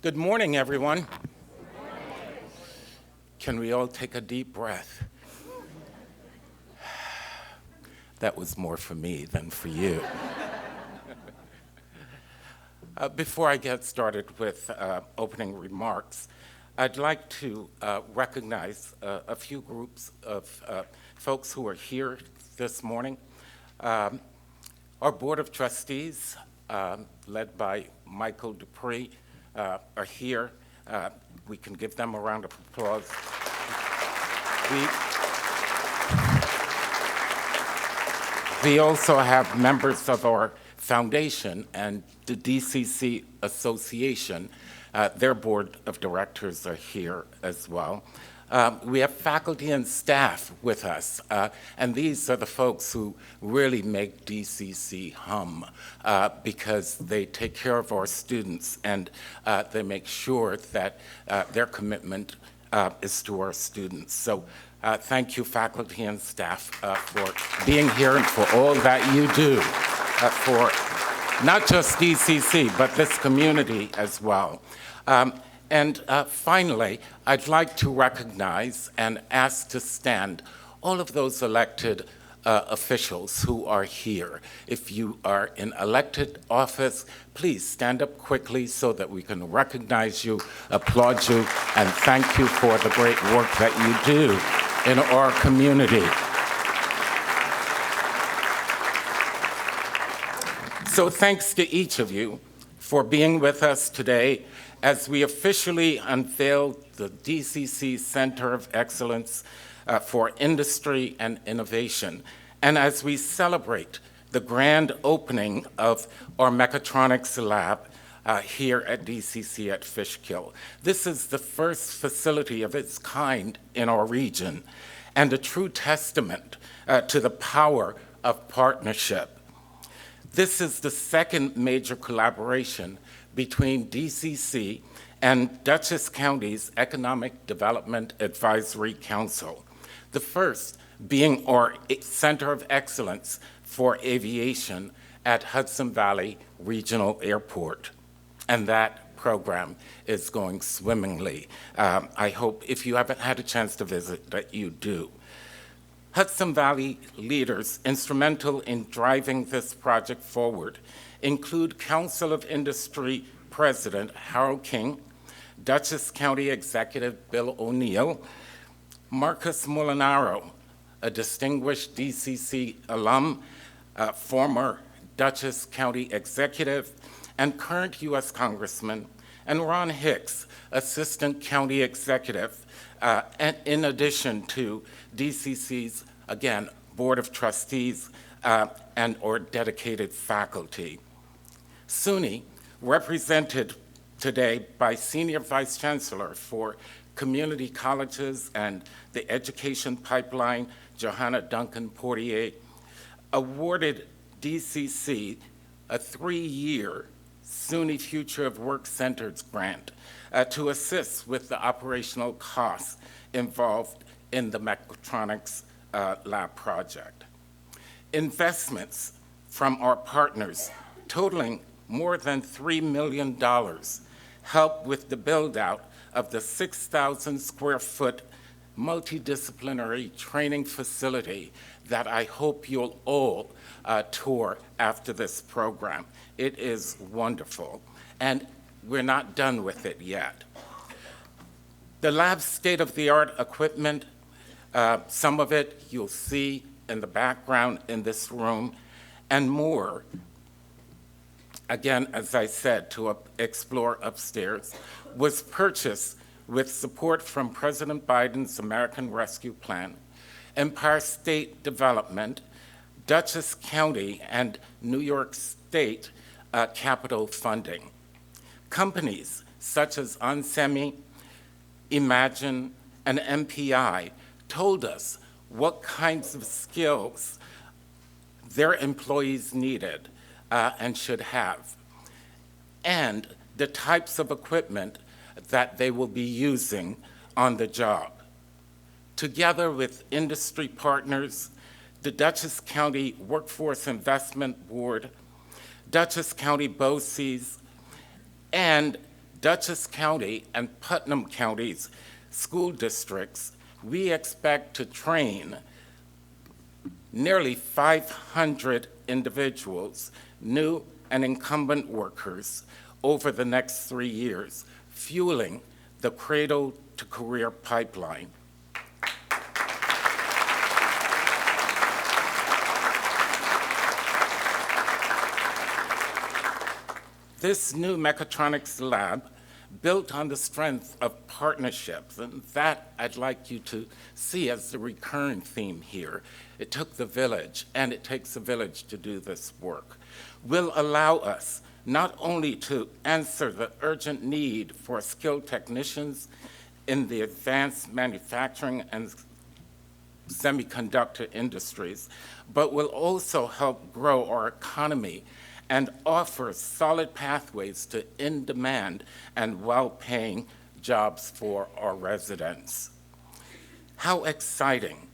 Good morning, everyone. Can we all take a deep breath? That was more for me than for you. Before I get started with opening remarks, I'd like to recognize a few groups of folks who are here this morning. Our Board of Trustees, led by Michael Dupree, are here. We can give them a round of applause. We also have members of our foundation and the DCC Association. Their board of directors are here as well. We have faculty and staff with us, and these are the folks who really make DCC hum because they take care of our students and they make sure that their commitment is to our students. So thank you, faculty and staff, for being here and for all that you do for not just DCC, but this community as well. And finally, I'd like to recognize and ask to stand all of those elected officials who are here. If you are in elected office, please stand up quickly so that we can recognize you, applaud you, and thank you for the great work that you do in our community. So thanks to each of you for being with us today as we officially unveil the DCC Center of Excellence for Industry and Innovation, and as we celebrate the grand opening of our Mechatronics lab here at DCC at Fishkill. This is the first facility of its kind in our region, and a true testament to the power of partnership. This is the second major collaboration between DCC and Dutchess County's Economic Development Advisory Council, the first being our Center of Excellence for Aviation at Hudson Valley Regional Airport. And that program is going swimmingly. I hope if you haven't had a chance to visit that you do. Hudson Valley leaders instrumental in driving this project forward include Council of Industry President Harold King, Dutchess County Executive Bill O'Neill, Marcus Molinaro, a distinguished DCC alum, former Dutchess County Executive, and current U.S. Congressman, and Ron Hicks, Assistant County Executive, and in addition to DCC's, again, Board of Trustees and or dedicated faculty. SUNY, represented today by Senior Vice Chancellor for Community Colleges and the Education Pipeline, Johanna Duncan-Poitier, awarded DCC a 3-year SUNY Future of Work Centers grant to assist with the operational costs involved in the Mechatronics lab project. Investments from our partners totaling more than $3 million help with the build-out of the 6,000 square foot multidisciplinary training facility that I hope you'll all tour after this program. It is wonderful, and we're not done with it yet. The lab's state-of-the-art equipment, some of it you'll see in the background in this room, and more, again, as I said, to explore upstairs, was purchased with support from President Biden's American Rescue Plan, Empire State Development, Dutchess County, and New York State capital funding. Companies such as Onsemi, Imagine, and MPI told us what kinds of skills their employees needed and should have, and the types of equipment that they will be using on the job. Together with industry partners, the Dutchess County Workforce Investment Board, Dutchess County BOCES, and Dutchess County and Putnam County's school districts, we expect to train nearly 500 individuals, new and incumbent workers, over the next 3 years, fueling the Cradle to Career pipeline. This new Mechatronics lab built on the strength of partnerships, and that I'd like you to see as the recurring theme here. It took the village, and it takes a village to do this work, will allow us not only to answer the urgent need for skilled technicians in the advanced manufacturing and semiconductor industries, but will also help grow our economy and offer solid pathways to in-demand and well-paying jobs for our residents. How exciting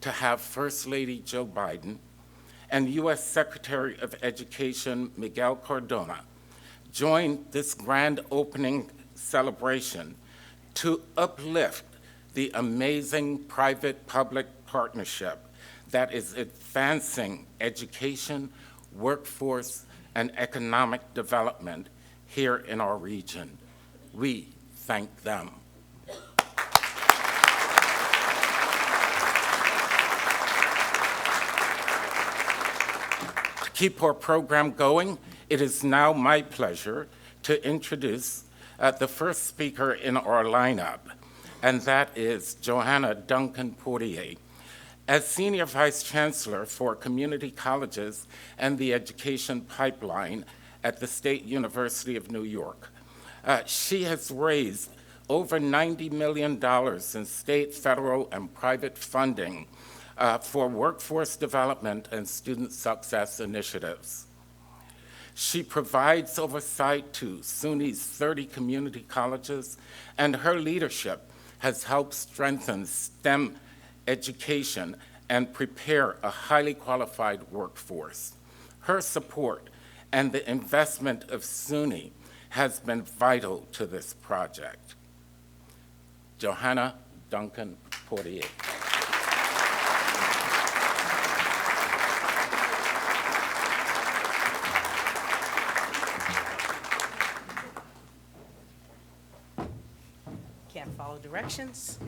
to have First Lady Joe Biden and U.S. Secretary of Education Miguel Cardona join this grand opening celebration to uplift the amazing private-public partnership that is advancing education, workforce, and economic development here in our region. We thank them. To keep our program going, it is now my pleasure to introduce the first speaker in our lineup, and that is Johanna Duncan-Poitier. As Senior Vice Chancellor for Community Colleges and the Education Pipeline at the State University of New York, she has raised over $90 million in state, federal, and private funding for workforce development and student success initiatives. She provides oversight to SUNY's 30 community colleges, and her leadership has helped strengthen STEM education and prepare a highly qualified workforce. Her support and the investment of SUNY has been vital to this project. Johanna Duncan-Poitier. Can't follow directions.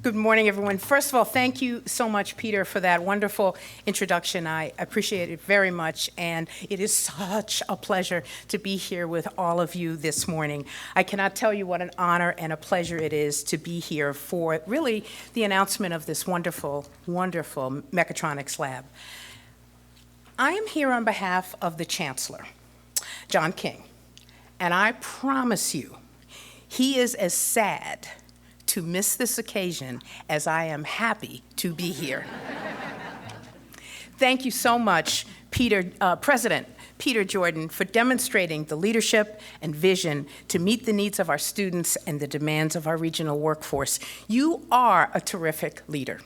Good morning, everyone. First of all, thank you so much, Peter, for that wonderful introduction. I appreciate it very much, and it is such a pleasure to be here with all of you this morning. I cannot tell you what an honor and a pleasure it is to be here for really the announcement of this wonderful, wonderful Mechatronics lab. I am here on behalf of the Chancellor, John King, and I promise you, he is as sad to miss this occasion as I am happy to be here. Thank you so much, President Peter Jordan, for demonstrating the leadership and vision to meet the needs of our students and the demands of our regional workforce. You are a terrific leader.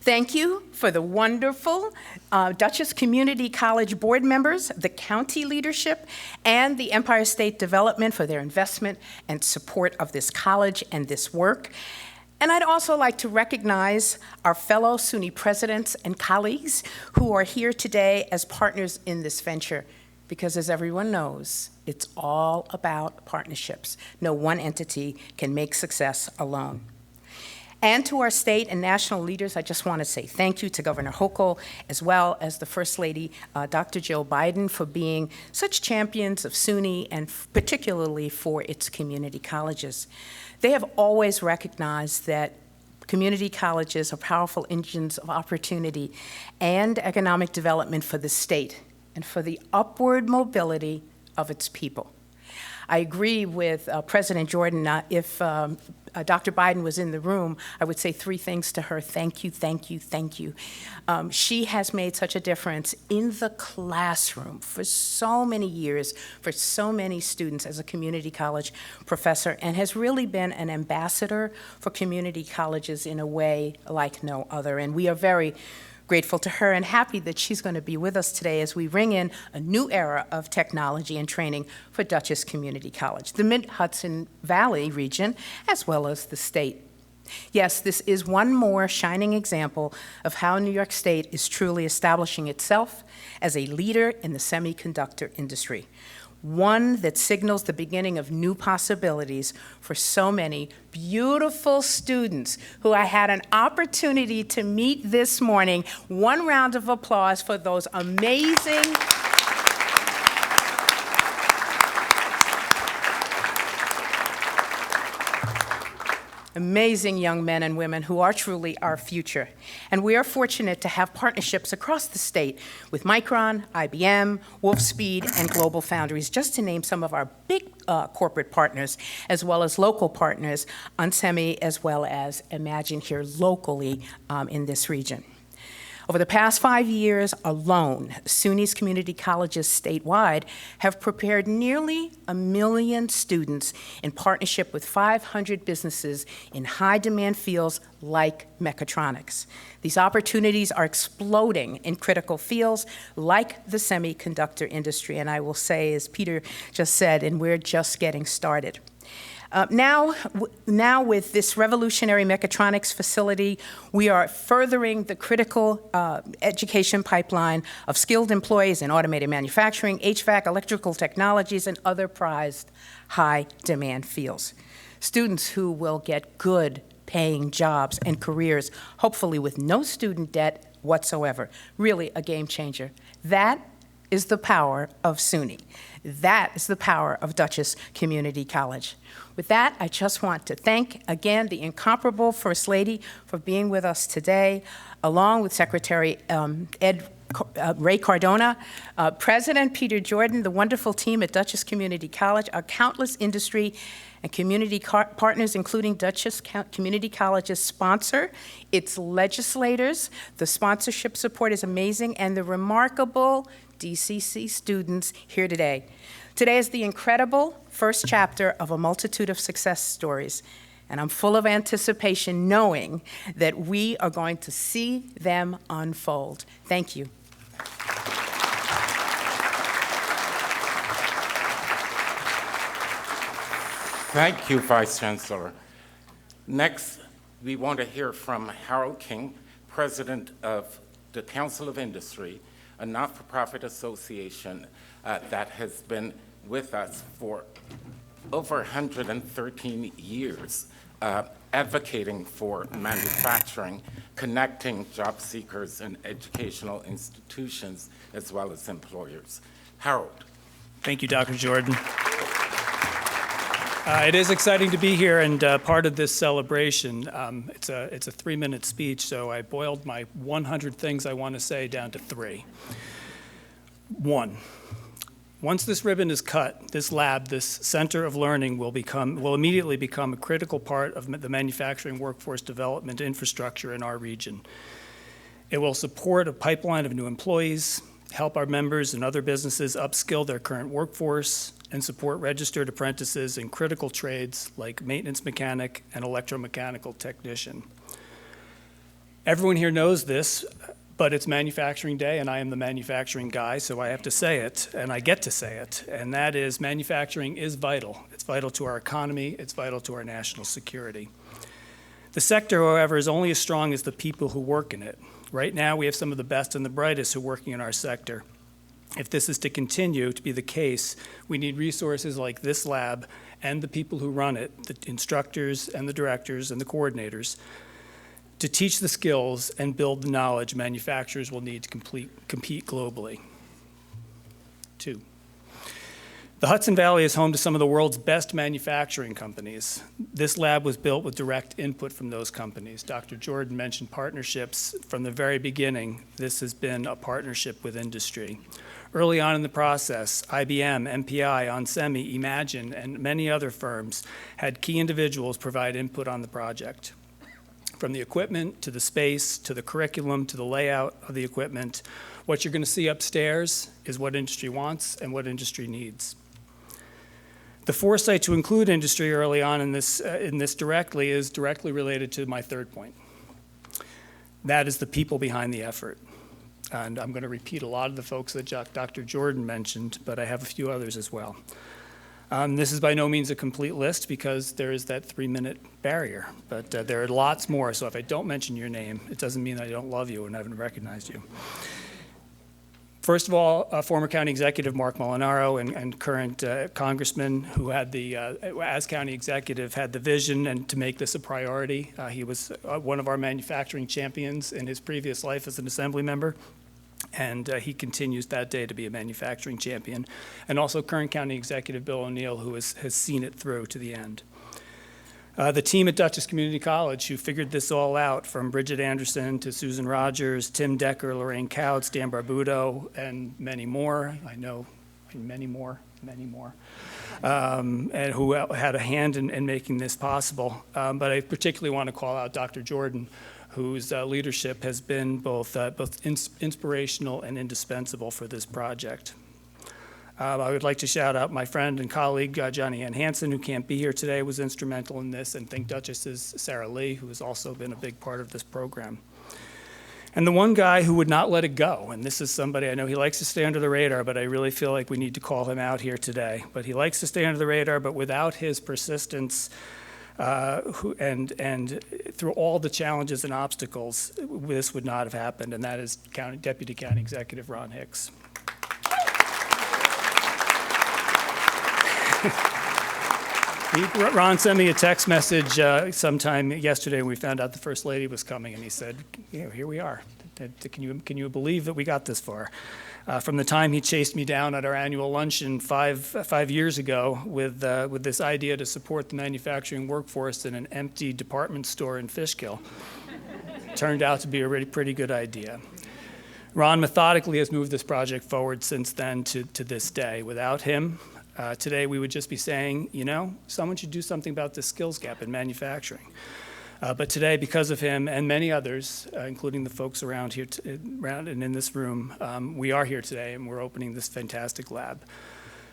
Thank you for the wonderful Dutchess Community College board members, the county leadership, and the Empire State Development for their investment and support of this college and this work. And I'd also like to recognize our fellow SUNY presidents and colleagues who are here today as partners in this venture, because as everyone knows, it's all about partnerships. No one entity can make success alone. And to our state and national leaders, I just want to say thank you to Governor Hochul, as well as the First Lady, Dr. Joe Biden, for being such champions of SUNY and particularly for its community colleges. They have always recognized that community colleges are powerful engines of opportunity and economic development for the state and for the upward mobility of its people. I agree with President Jordan. If Dr. Biden was in the room, I would say three things to her. Thank you, thank you, thank you. She has made such a difference in the classroom for so many years, for so many students as a community college professor, and has really been an ambassador for community colleges in a way like no other. And we are very grateful to her and happy that she's going to be with us today as we ring in a new era of technology and training for Dutchess Community College, the Mid-Hudson Valley region, as well as the state. Yes, this is one more shining example of how New York State is truly establishing itself as a leader in the semiconductor industry, one that signals the beginning of new possibilities for so many beautiful students who I had an opportunity to meet this morning. One round of applause for those amazing young men and women who are truly our future. And we are fortunate to have partnerships across the state with Micron, IBM, Wolfspeed, and Global Foundries, just to name some of our big corporate partners, as well as local partners, Onsemi, as well as Imagine here locally in this region. Over the past 5 years alone, SUNY's community colleges statewide have prepared nearly 1 million students in partnership with 500 businesses in high-demand fields like Mechatronics. These opportunities are exploding in critical fields like the semiconductor industry, and I will say, as Peter just said, and we're just getting started. Now with this revolutionary mechatronics facility, we are furthering the critical education pipeline of skilled employees in automated manufacturing, HVAC, electrical technologies, and other prized high-demand fields. Students who will get good paying jobs and careers, hopefully with no student debt whatsoever. Really a game changer. That is the power of SUNY. That is the power of Dutchess Community College. With that, I just want to thank again the incomparable First Lady for being with us today, along with Secretary Ray Cardona, President Peter Jordan, the wonderful team at Dutchess Community College, our countless industry and community partners, including Dutchess Community College's sponsor, its legislators. The sponsorship support is amazing, and the remarkable DCC students here today. Today is the incredible first chapter of a multitude of success stories, and I'm full of anticipation knowing that we are going to see them unfold. Thank you. Thank you, Vice Chancellor. Next, we want to hear from Harold King, President of the Council of Industry, a not-for-profit association that has been with us for over 113 years, advocating for manufacturing, connecting job seekers and educational institutions, as well as employers. Harold. Thank you, Dr. Jordan. It is exciting to be here and part of this celebration. It's a 3-minute speech, so I boiled my 100 things I want to say down to 3. 1, once this ribbon is cut, this lab, this center of learning will immediately become a critical part of the manufacturing workforce development infrastructure in our region. It will support a pipeline of new employees, help our members and other businesses upskill their current workforce, and support registered apprentices in critical trades like maintenance mechanic and electromechanical technician. Everyone here knows this, but it's Manufacturing Day, and I am the manufacturing guy, so I have to say it, and I get to say it, and that is manufacturing is vital. It's vital to our economy. It's vital to our national security. The sector, however, is only as strong as the people who work in it. Right now, we have some of the best and the brightest who are working in our sector. If this is to continue to be the case, we need resources like this lab and the people who run it, the instructors and the directors and the coordinators, to teach the skills and build the knowledge manufacturers will need to compete globally. 2, the Hudson Valley is home to some of the world's best manufacturing companies. This lab was built with direct input from those companies. Dr. Jordan mentioned partnerships. From the very beginning, this has been a partnership with industry. Early on in the process, IBM, MPI, onsemi, Imagine, and many other firms had key individuals provide input on the project. From the equipment, to the space, to the curriculum, to the layout of the equipment, what you're going to see upstairs is what industry wants and what industry needs. The foresight to include industry early on in this directly is directly related to my third point. That is the people behind the effort. And I'm going to repeat a lot of the folks that Dr. Jordan mentioned, but I have a few others as well. This is by no means a complete list because there is that 3-minute barrier, but there are lots more. So if I don't mention your name, it doesn't mean I don't love you and I haven't recognized you. First of all, former County Executive Mark Molinaro and current Congressman who had as County Executive, had the vision and to make this a priority. He was one of our manufacturing champions in his previous life as an Assembly member, and he continues that day to be a manufacturing champion. And also current County Executive Bill O'Neill, who has seen it through to the end. The team at Dutchess Community College who figured this all out, from Bridget Anderson to Susan Rogers, Tim Decker, Lorraine Couts, Dan Barbuto, and many more. I know many more, and who had a hand in making this possible. But I particularly want to call out Dr. Jordan, whose leadership has been both inspirational and indispensable for this project. I would like to shout out my friend and colleague, Johnny Ann Hansen, who can't be here today, was instrumental in this, and thank Dutchess's Sarah Lee, who has also been a big part of this program. And the one guy who would not let it go, and this is somebody, I know he likes to stay under the radar, but I really feel like we need to call him out here today. But he likes to stay under the radar, but without his persistence and through all the challenges and obstacles, this would not have happened, and that is Deputy County Executive Ron Hicks. Ron sent me a text message sometime yesterday when we found out the First Lady was coming, and he said, here we are. Can you believe that we got this far? From the time he chased me down at our annual luncheon five years ago with this idea to support the manufacturing workforce in an empty department store in Fishkill, turned out to be a really pretty good idea. Ron methodically has moved this project forward since then to this day. Without him, today we would just be saying, someone should do something about this skills gap in manufacturing. But today, because of him and many others, including the folks around here, around and in this room, we are here today and we're opening this fantastic lab.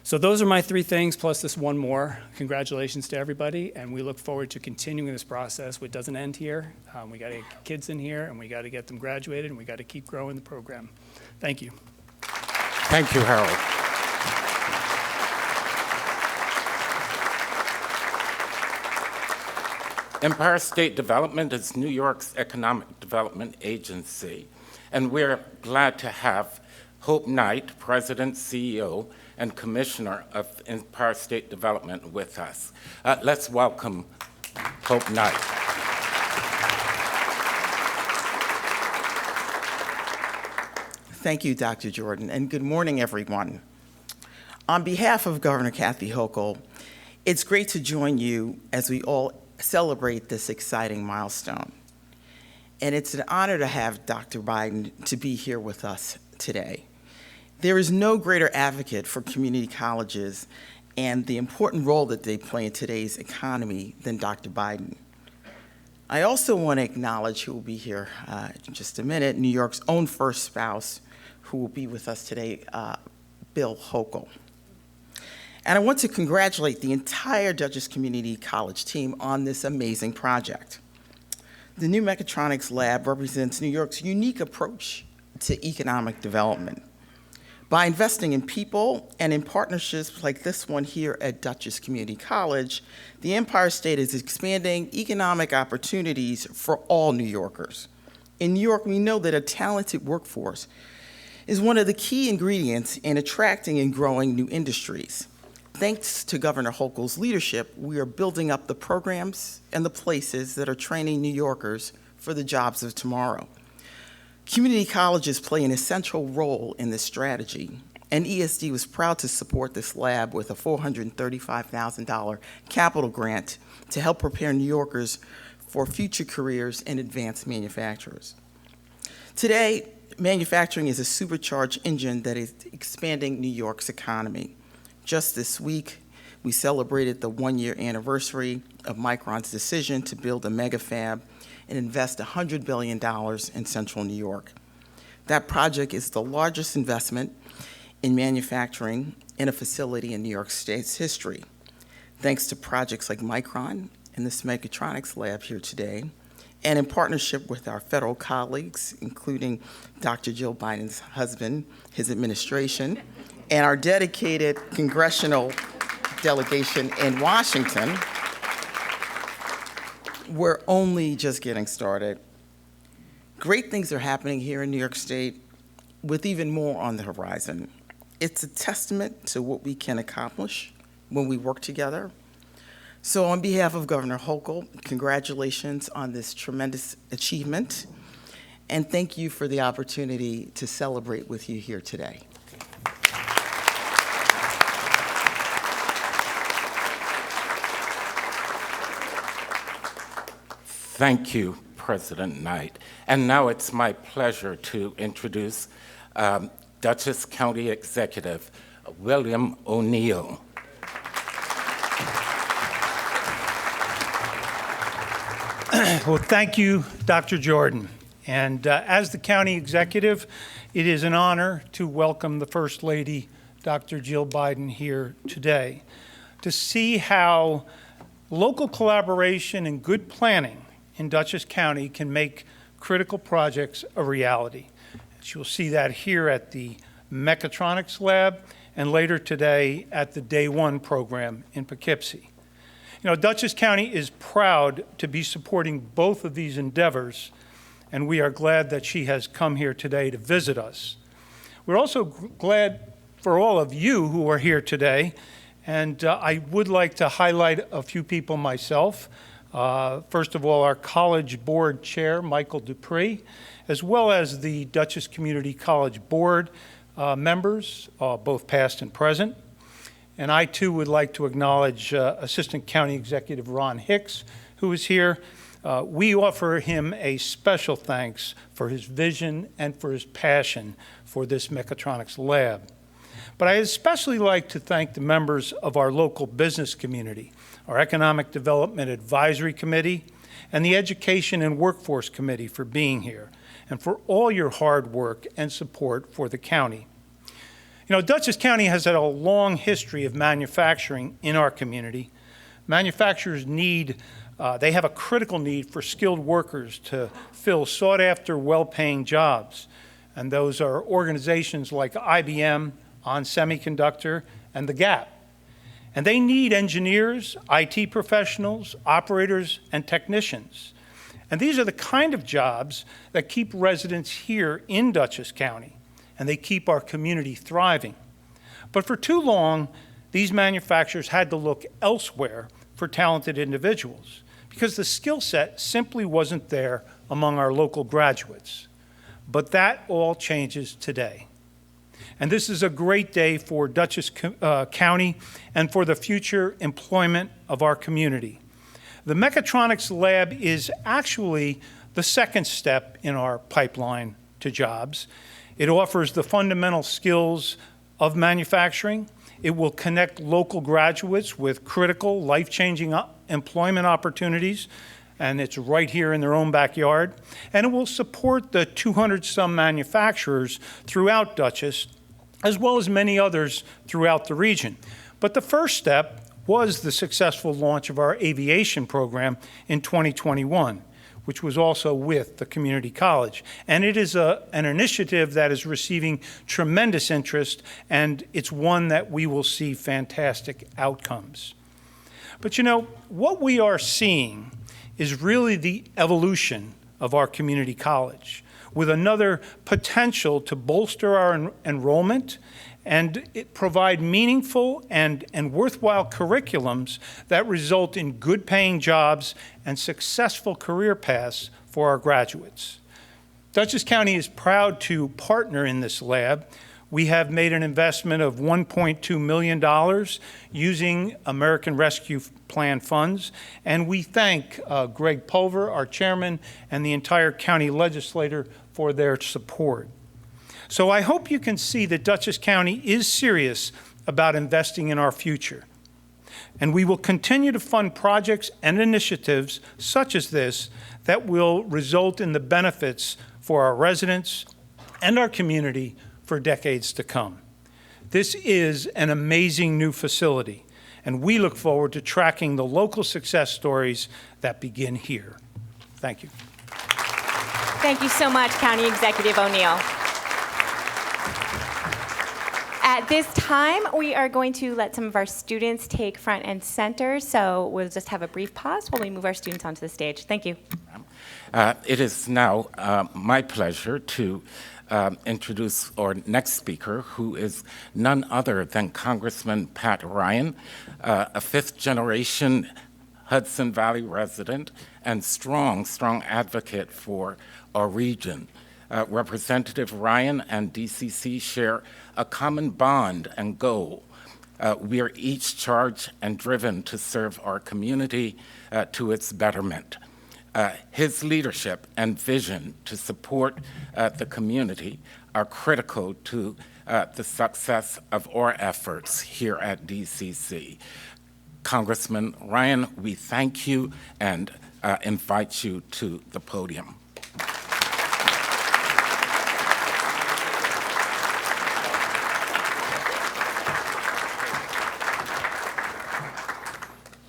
So those are my 3 things, plus this one more. Congratulations to everybody, and we look forward to continuing this process. It doesn't end here. We got to get kids in here, and we got to get them graduated, and we got to keep growing the program. Thank you. Thank you, Harold. Empire State Development is New York's economic development agency, and we're glad to have Hope Knight, President, CEO, and Commissioner of Empire State Development with us. Let's welcome Hope Knight. Thank you, Dr. Jordan, and good morning, everyone. On behalf of Governor Kathy Hochul, it's great to join you as we all celebrate this exciting milestone. And it's an honor to have Dr. Biden to be here with us today. There is no greater advocate for community colleges and the important role that they play in today's economy than Dr. Biden. I also want to acknowledge, who will be here in just a minute, New York's own first spouse, who will be with us today, Bill Hochul. And I want to congratulate the entire Dutchess Community College team on this amazing project. The new Mechatronics lab represents New York's unique approach to economic development. By investing in people and in partnerships like this one here at Dutchess Community College, the Empire State is expanding economic opportunities for all New Yorkers. In New York, we know that a talented workforce is one of the key ingredients in attracting and growing new industries. Thanks to Governor Hochul's leadership, we are building up the programs and the places that are training New Yorkers for the jobs of tomorrow. Community colleges play an essential role in this strategy, and ESD was proud to support this lab with a $435,000 capital grant to help prepare New Yorkers for future careers in advanced manufacturers. Today, Manufacturing is a supercharged engine that is expanding New York's economy. Just this week, we celebrated the one-year anniversary of Micron's decision to build a mega fab and invest $100 billion in central New York. That project is the largest investment in manufacturing in a facility in New York State's history. Thanks to projects like Micron and this Mechatronics lab here today, and in partnership with our federal colleagues, including Dr. Jill Biden's husband, his administration, and our dedicated congressional delegation in Washington, we're only just getting started. Great things are happening here in New York State, with even more on the horizon. It's a testament to what we can accomplish when we work together. So on behalf of Governor Hochul, congratulations on this tremendous achievement, and thank you for the opportunity to celebrate with you here today. Thank you, President Knight. And now it's my pleasure to introduce Dutchess County Executive William O'Neill. Well, thank you, Dr. Jordan. And as the county executive, it is an honor to welcome the First Lady, Dr. Jill Biden, here today to see how local collaboration and good planning in Dutchess County can make critical projects a reality. You'll see that here at the Mechatronics lab and later today at the Day One program in Poughkeepsie. You know, Dutchess County is proud to be supporting both of these endeavors, and we are glad that she has come here today to visit us. We're also glad for all of you who are here today, and I would like to highlight a few people myself. First of all, our College Board Chair, Michael Dupree, as well as the Dutchess Community College Board members, both past and present. And I, too, would like to acknowledge Assistant County Executive Ron Hicks, who is here. We offer him a special thanks for his vision and for his passion for this Mechatronics lab. But I especially like to thank the members of our local business community, our Economic Development Advisory Committee, and the Education and Workforce Committee for being here, and for all your hard work and support for the county. You know, Dutchess County has had a long history of manufacturing in our community. Manufacturers they have a critical need for skilled workers to fill sought-after, well-paying jobs. And those are organizations like IBM, On Semiconductor, and The Gap. And they need engineers, IT professionals, operators, and technicians. And these are the kind of jobs that keep residents here in Dutchess County, and they keep our community thriving. But for too long, these manufacturers had to look elsewhere for talented individuals because the skill set simply wasn't there among our local graduates. But that all changes today. And this is a great day for Dutchess County and for the future employment of our community. The Mechatronics lab is actually the second step in our pipeline to jobs. It offers the fundamental skills of manufacturing. It will connect local graduates with critical, life-changing employment opportunities, and it's right here in their own backyard. And it will support the 200-some manufacturers throughout Dutchess, as well as many others throughout the region. But the first step was the successful launch of our aviation program in 2021, which was also with the community college. And it is an initiative that is receiving tremendous interest, and it's one that we will see fantastic outcomes. But you know, what we are seeing is really the evolution of our community college, with another potential to bolster our enrollment and provide meaningful and worthwhile curriculums that result in good-paying jobs and successful career paths for our graduates. Dutchess County is proud to partner in this lab. We have made an investment of $1.2 million using American Rescue Plan funds, and we thank Greg Pulver, our chairman, and the entire county legislature for their support. So I hope you can see that Dutchess County is serious about investing in our future. And we will continue to fund projects and initiatives such as this that will result in the benefits for our residents and our community for decades to come. This is an amazing new facility, and we look forward to tracking the local success stories that begin here. Thank you. Thank you so much, County Executive O'Neill. At this time, we are going to let some of our students take front and center, so we'll just have a brief pause while we move our students onto the stage. Thank you. It is now my pleasure to introduce our next speaker, who is none other than Congressman Pat Ryan, a fifth-generation Hudson Valley resident and strong advocate for our region. Representative Ryan and DCC share a common bond and goal. We are each charged and driven to serve our community to its betterment. His leadership and vision to support the community are critical to the success of our efforts here at DCC. Congressman Ryan, we thank you and invite you to the podium.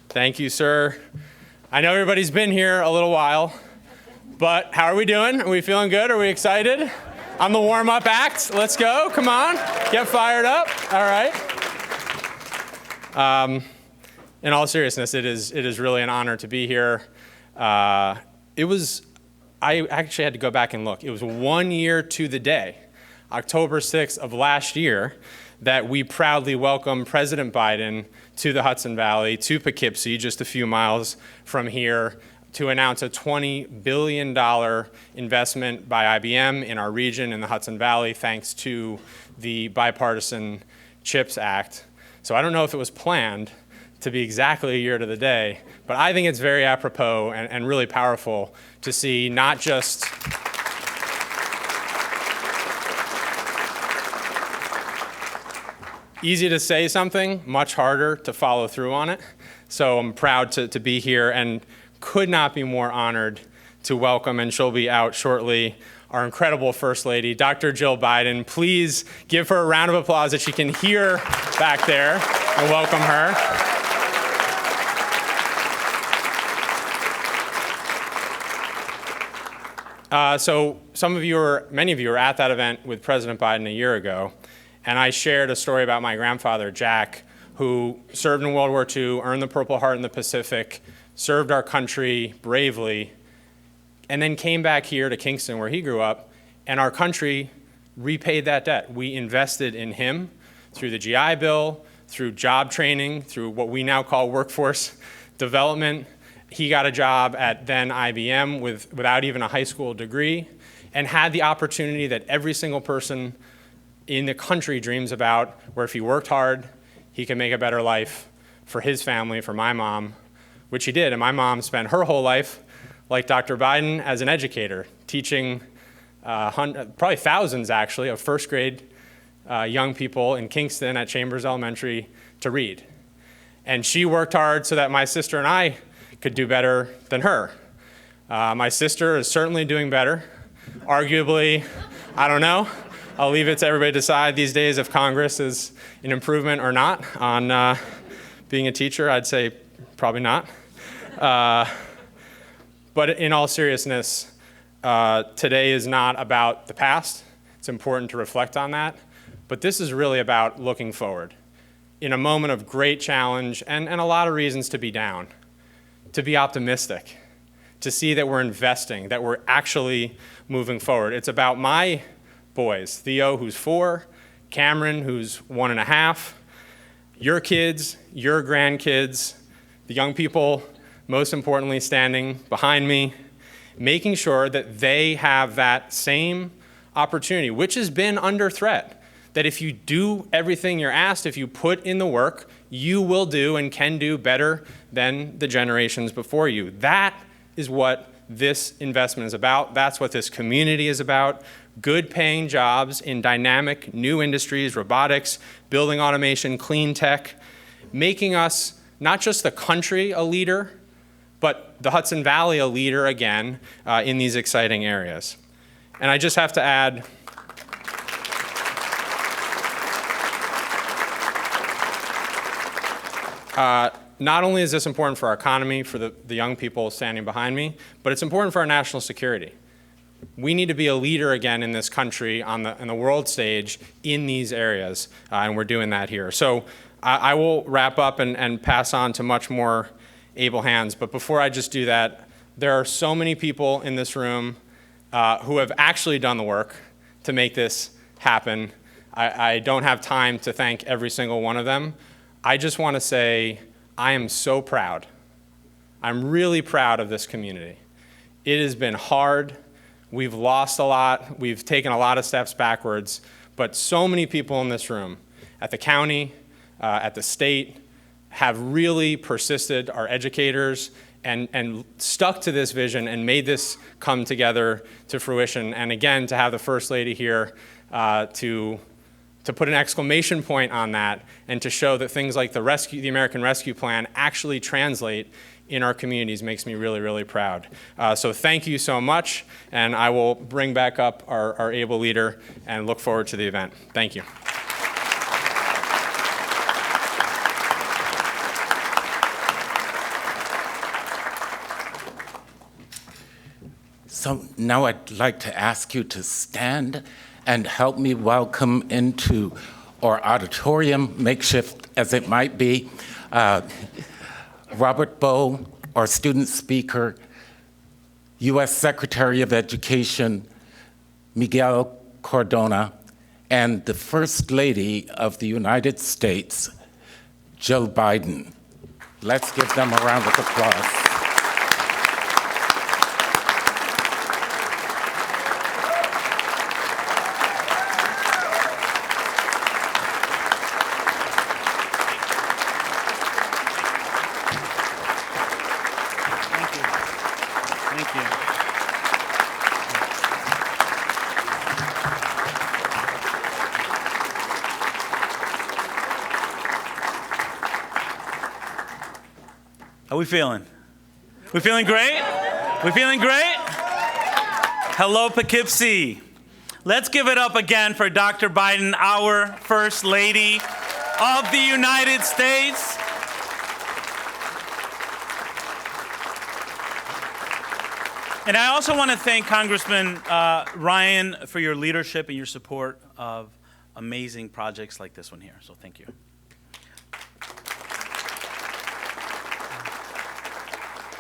Thank you, sir. I know everybody's been here a little while, but how are we doing? Are we feeling good? Are we excited? I'm the warm-up act. Let's go. Come on. Get fired up. All right. In all seriousness, it is really an honor to be here. I actually had to go back and look. It was 1 year to the day, October 6th of last year, that we proudly welcomed President Biden to the Hudson Valley, to Poughkeepsie, just a few miles from here, to announce a $20 billion investment by IBM in our region in the Hudson Valley, thanks to the bipartisan CHIPS Act. So I don't know if it was planned to be exactly a year to the day, but I think it's very apropos and really powerful to see not just easy to say something, much harder to follow through on it. So I'm proud to be here and could not be more honored to welcome, and she'll be out shortly, our incredible First Lady, Dr. Jill Biden. Please give her a round of applause that she can hear back there, and welcome her. So many of you were at that event with President Biden a year ago. And I shared a story about my grandfather, Jack, who served in World War II, earned the Purple Heart in the Pacific, served our country bravely, and then came back here to Kingston, where he grew up, and our country repaid that debt. We invested in him through the GI Bill, through job training, through what we now call workforce development. He got a job at then IBM without even a high school degree, and had the opportunity that every single person in the country dreams about, where if he worked hard, he could make a better life for his family, for my mom, which he did. And my mom spent her whole life, like Dr. Biden, as an educator, teaching probably thousands, actually, of first grade young people in Kingston at Chambers Elementary to read. And she worked hard so that my sister and I could do better than her. My sister is certainly doing better. Arguably, I don't know. I'll leave it to everybody to decide these days if Congress is an improvement or not on being a teacher. I'd say probably not. But in all seriousness, today is not about the past. It's important to reflect on that. But this is really about looking forward. In a moment of great challenge and a lot of reasons to be down, to be optimistic, to see that we're investing, that we're actually moving forward. It's about my boys, Theo, who's 4, Cameron, who's 1.5, your kids, your grandkids, the young people, most importantly, standing behind me, making sure that they have that same opportunity, which has been under threat, that if you do everything you're asked, if you put in the work, you will do and can do better than the generations before you. That is what this investment is about. That's what this community is about. good paying jobs in dynamic new industries, robotics, building automation, clean tech, making us not just the country a leader, but the Hudson Valley a leader again in these exciting areas. And I just have to add, not only is this important for our economy, for the young people standing behind me, but it's important for our national security. We need to be a leader again in this country on the world stage in these areas, and we're doing that here. So I will wrap up and pass on to much more able hands, but before I just do that, there are so many people in this room who have actually done the work to make this happen. I don't have time to thank every single one of them. I just want to say I am so proud. I'm really proud of this community. It has been hard. We've lost a lot. We've taken a lot of steps backwards, but so many people in this room, at the county, at the state, have really persisted, our educators, and stuck to this vision and made this come together to fruition. And again, to have the First Lady here to put an exclamation point on that and to show that things like the American Rescue Plan actually translate in our communities makes me really, really proud. So thank you so much, and I will bring back up our able leader and look forward to the event. Thank you. So now I'd like to ask you to stand and help me welcome into our auditorium, makeshift as it might be, Robert Bohl, our student speaker, U.S. Secretary of Education, Miguel Cardona, and the First Lady of the United States, Jill Biden. Let's give them a round of applause. How we feeling? We feeling great? We feeling great? Hello, Poughkeepsie. Let's give it up again for Dr. Biden, our First Lady of the United States. And I also want to thank Congressman Ryan for your leadership and your support of amazing projects like this one here. So thank you.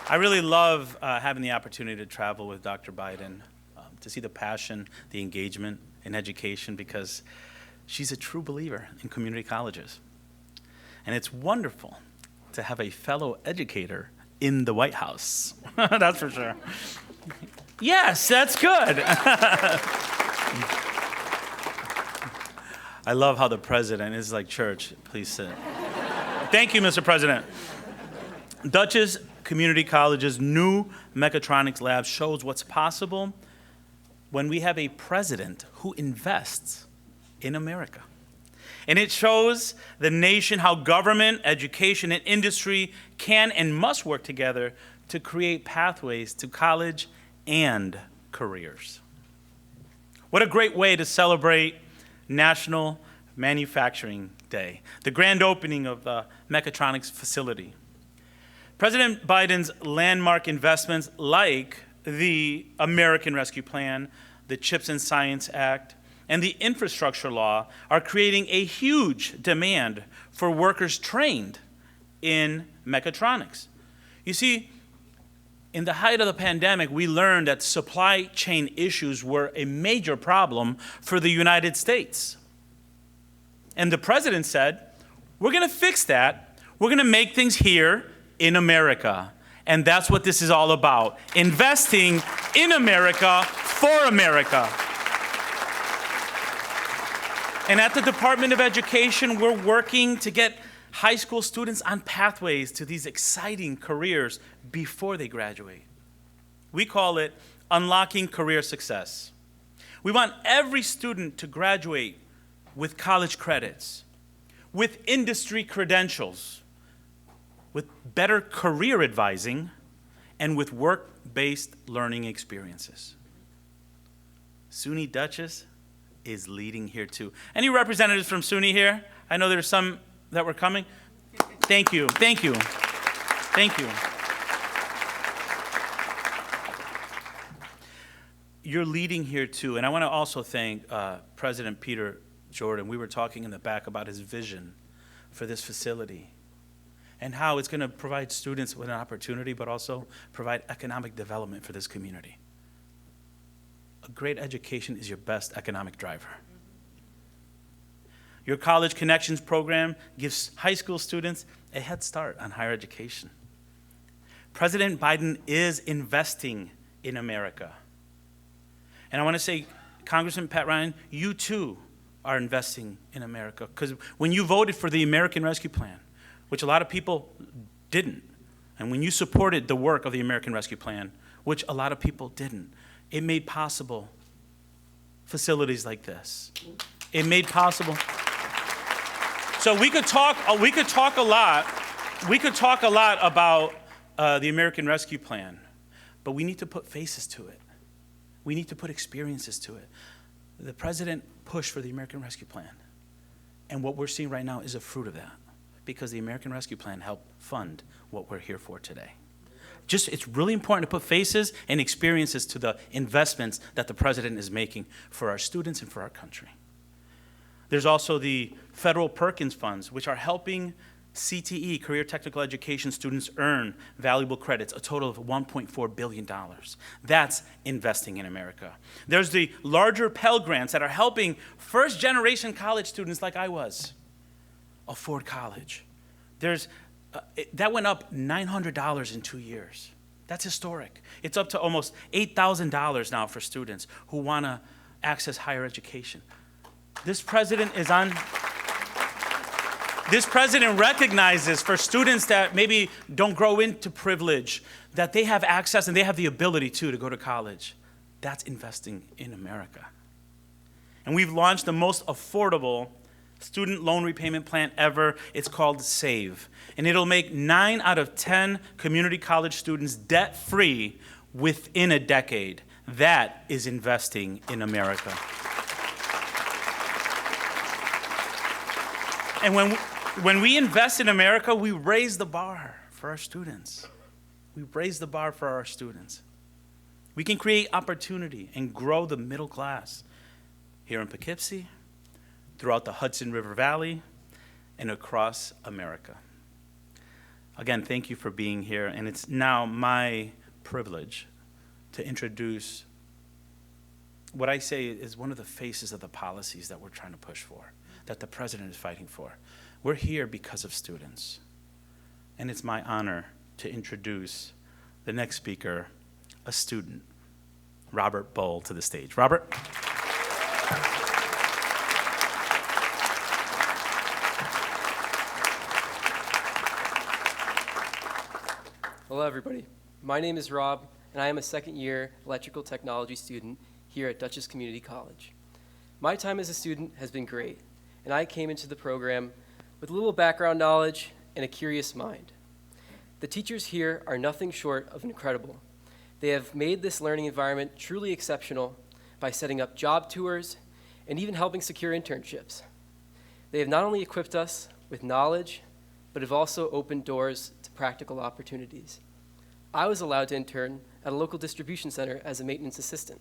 I really love having the opportunity to travel with Dr. Biden, to see the passion, the engagement in education, because she's a true believer in community colleges. And it's wonderful to have a fellow educator in the White House. That's for sure. Yes, that's good. I love how the president is like church. Please sit. Thank you, Mr. President. Dutchess Community College's new Mechatronics lab shows what's possible when we have a president who invests in America. And it shows the nation how government, education, and industry can and must work together to create pathways to college and careers. What a great way to celebrate National Manufacturing Day, the grand opening of the Mechatronics facility. President Biden's landmark investments like the American Rescue Plan, the CHIPS and Science Act, and the infrastructure law are creating a huge demand for workers trained in mechatronics. You see, in the height of the pandemic, we learned that supply chain issues were a major problem for the United States. And the president said, we're going to fix that. We're going to make things here in America. And that's what this is all about, investing in America for America. And at the Department of Education, we're working to get high school students on pathways to these exciting careers before they graduate. We call it unlocking career success. We want every student to graduate with college credits, with industry credentials, with better career advising, and with work-based learning experiences. SUNY Dutchess is leading here too. Any representatives from SUNY here? I know there's some that were coming. Thank you, thank you, thank you. You're leading here too, and I want to also thank President Peter Jordan. We were talking in the back about his vision for this facility and how it's going to provide students with an opportunity, but also provide economic development for this community. A great education is your best economic driver. Your College Connections program gives high school students a head start on higher education. President Biden is investing in America. And I want to say, Congressman Pat Ryan, you too are investing in America. Because when you voted for the American Rescue Plan, which a lot of people didn't, and when you supported the work of the American Rescue Plan, which a lot of people didn't, it made possible facilities like this. It made possible. So we could talk a lot about the American Rescue Plan, but we need to put faces to it. We need to put experiences to it. The president pushed for the American Rescue Plan, and what we're seeing right now is a fruit of that, because the American Rescue Plan helped fund what we're here for today. It's really important to put faces and experiences to the investments that the president is making for our students and for our country. There's also the federal Perkins funds, which are helping CTE, Career Technical Education students, earn valuable credits, a total of $1.4 billion. That's investing in America. There's the larger Pell Grants that are helping first-generation college students like I was afford college. That went up $900 in 2 years. That's historic. It's up to almost $8,000 now for students who want to access higher education. This president recognizes for students that maybe don't grow into privilege, that they have access and they have the ability to go to college. That's investing in America. And we've launched the most affordable student loan repayment plan ever. It's called SAVE. And it'll make 9 out of 10 community college students debt-free within a decade. That is investing in America. And when we invest in America, we raise the bar for our students. We raise the bar for our students. We can create opportunity and grow the middle class here in Poughkeepsie, throughout the Hudson River Valley, and across America. Again, thank you for being here, and it's now my privilege to introduce what I say is one of the faces of the policies that we're trying to push for, that the president is fighting for. We're here because of students, and it's my honor to introduce the next speaker, a student, Robert Bohl, to the stage. Robert. Hello, everybody. My name is Rob, and I am a second-year electrical technology student here at Dutchess Community College. My time as a student has been great, and I came into the program with a little background knowledge and a curious mind. The teachers here are nothing short of incredible. They have made this learning environment truly exceptional by setting up job tours and even helping secure internships. They have not only equipped us with knowledge, but have also opened doors to practical opportunities. I was allowed to intern at a local distribution center as a maintenance assistant.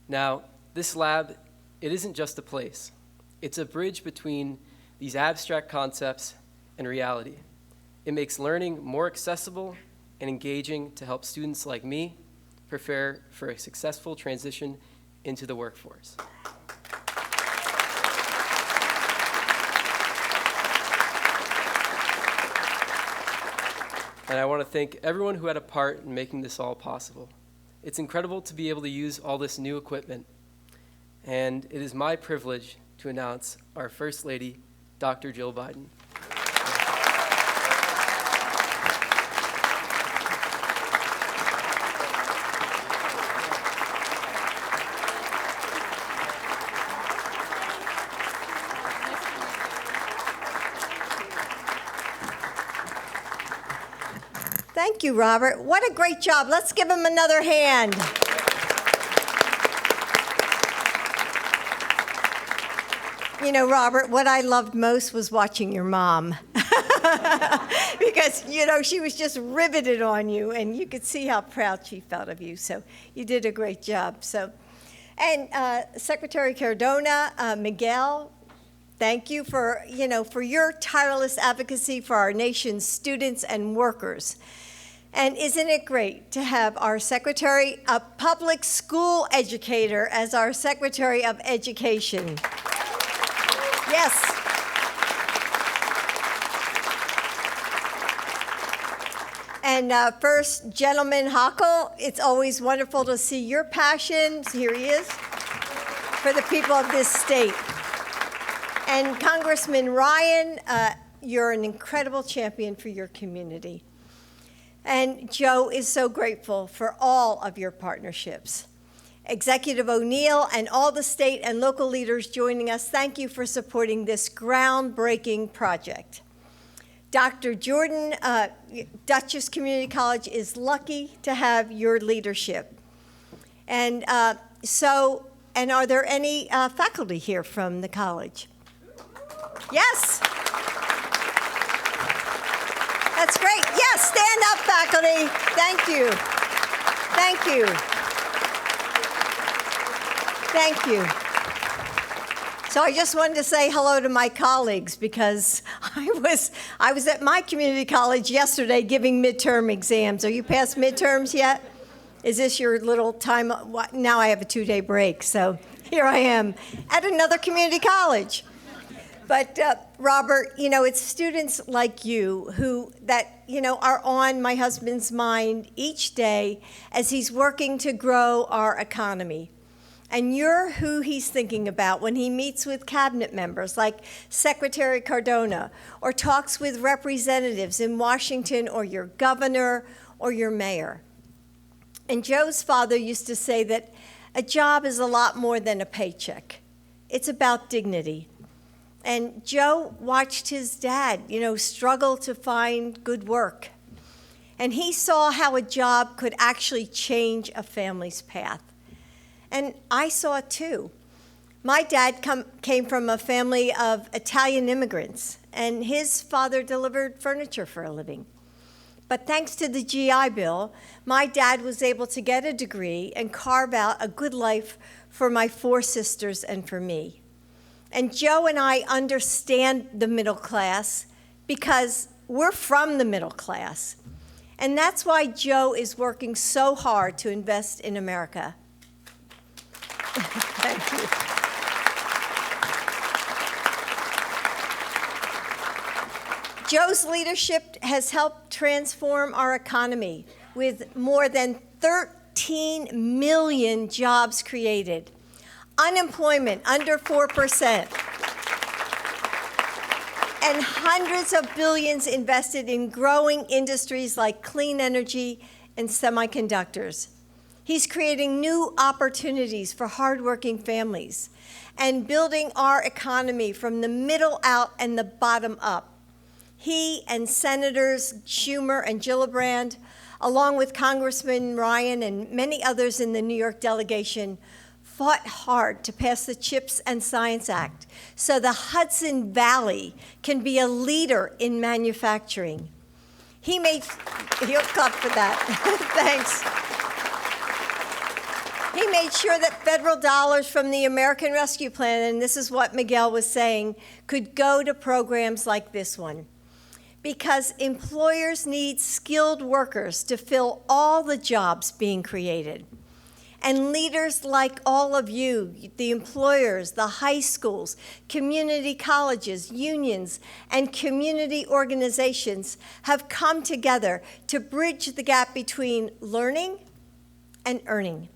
Now, this lab, it isn't just a place. It's a bridge between these abstract concepts and reality. It makes learning more accessible and engaging to help students like me prepare for a successful transition into the workforce. And I want to thank everyone who had a part in making this all possible. It's incredible to be able to use all this new equipment. And it is my privilege to announce our First Lady, Dr. Jill Biden. Thank you, Robert. What a great job. Let's give him another hand. You know, Robert, what I loved most was watching your mom. Because, you know, she was just riveted on you, and you could see how proud she felt of you. So you did a great job. And Secretary Cardona, Miguel, thank you for, for your tireless advocacy for our nation's students and workers. And isn't it great to have our Secretary, a public school educator, as our Secretary of Education? Yes. And first, Gentleman Hochul, it's always wonderful to see your passion, here he is, for the people of this state. And Congressman Ryan, you're an incredible champion for your community. And Joe is so grateful for all of your partnerships. Executive O'Neill and all the state and local leaders joining us, thank you for supporting this groundbreaking project. Dr. Jordan, Dutchess Community College is lucky to have your leadership. And are there any faculty here from the college? Yes. That's great. Yes, stand up, faculty. Thank you. Thank you. Thank you. So I just wanted to say hello to my colleagues because I was at my community college yesterday giving midterm exams. Are you past midterms yet? Is this your little time? Now I have a 2-day break, so here I am at another community college. But Robert, it's students like you who are on my husband's mind each day as he's working to grow our economy. And you're who he's thinking about when he meets with cabinet members like Secretary Cardona or talks with representatives in Washington or your governor or your mayor. And Joe's father used to say that a job is a lot more than a paycheck. It's about dignity. And Joe watched his dad, struggle to find good work. And he saw how a job could actually change a family's path. And I saw it too. My dad came from a family of Italian immigrants, and his father delivered furniture for a living. But thanks to the GI Bill, my dad was able to get a degree and carve out a good life for my 4 sisters and for me. And Joe and I understand the middle class because we're from the middle class. And that's why Joe is working so hard to invest in America. Thank you. Joe's leadership has helped transform our economy with more than 13 million jobs created, unemployment under 4%, and hundreds of billions invested in growing industries like clean energy and semiconductors. He's creating new opportunities for hardworking families and building our economy from the middle out and the bottom up. He and Senators Schumer and Gillibrand, along with Congressman Ryan and many others in the New York delegation, fought hard to pass the CHIPS and Science Act so the Hudson Valley can be a leader in manufacturing. He'll clap for that. Thanks. He made sure that federal dollars from the American Rescue Plan, and this is what Miguel was saying, could go to programs like this one. Because employers need skilled workers to fill all the jobs being created. And leaders like all of you, the employers, the high schools, community colleges, unions, and community organizations have come together to bridge the gap between learning and earning.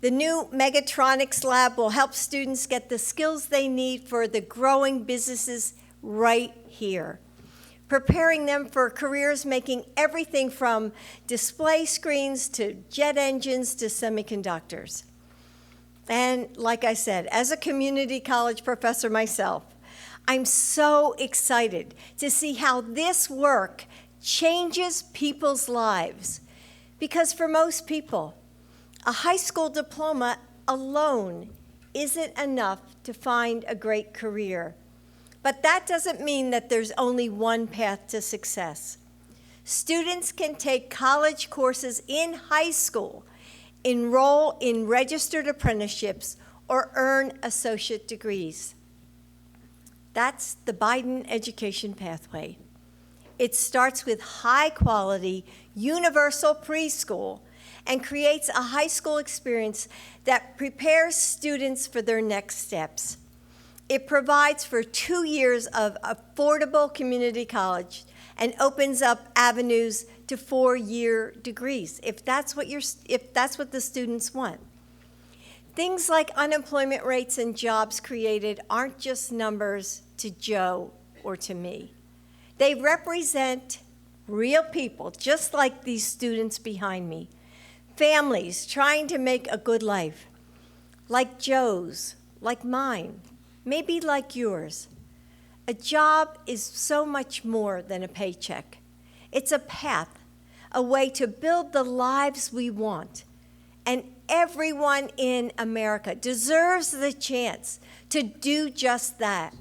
The new Mechatronics lab will help students get the skills they need for the growing businesses right here, preparing them for careers making everything from display screens to jet engines to semiconductors. And like I said, as a community college professor myself, I'm so excited to see how this work changes people's lives. Because for most people, a high school diploma alone isn't enough to find a great career. But that doesn't mean that there's only one path to success. Students can take college courses in high school, enroll in registered apprenticeships, or earn associate degrees. That's the Biden education pathway. It starts with high-quality, universal preschool and creates a high school experience that prepares students for their next steps. It provides for 2 years of affordable community college and opens up avenues to 4-year degrees, if that's what the students want. Things like unemployment rates and jobs created aren't just numbers to Joe or to me. They represent real people, just like these students behind me. Families trying to make a good life, like Joe's, like mine, maybe like yours. A job is so much more than a paycheck. It's a path, a way to build the lives we want. And everyone in America deserves the chance to do just that.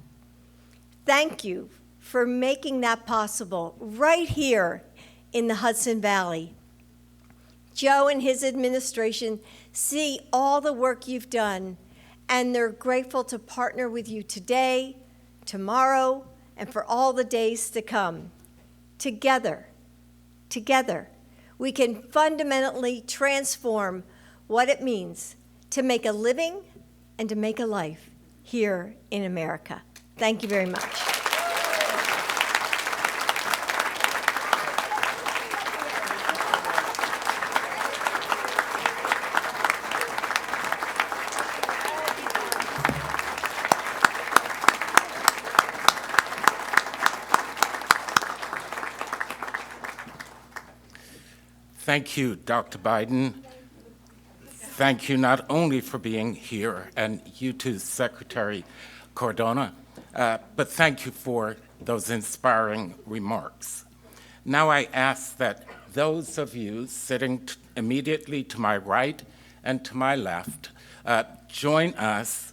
Thank you for making that possible right here in the Hudson Valley. Joe and his administration see all the work you've done, and they're grateful to partner with you today, tomorrow, and for all the days to come. Together, we can fundamentally transform what it means to make a living and to make a life here in America. Thank you very much. Thank you, Dr. Biden. Thank you not only for being here, and you too, Secretary Cardona, but thank you for those inspiring remarks. Now I ask that those of you sitting immediately to my right and to my left join us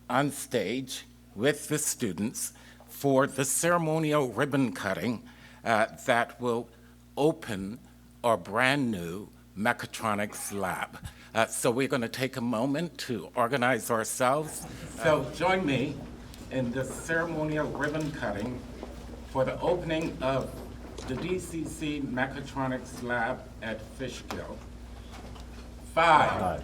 on stage with the students for the ceremonial ribbon cutting that will open our brand new Mechatronics lab. So we're going to take a moment to organize ourselves. So join me in the ceremonial ribbon cutting for the opening of the DCC Mechatronics lab at Fishkill. 5,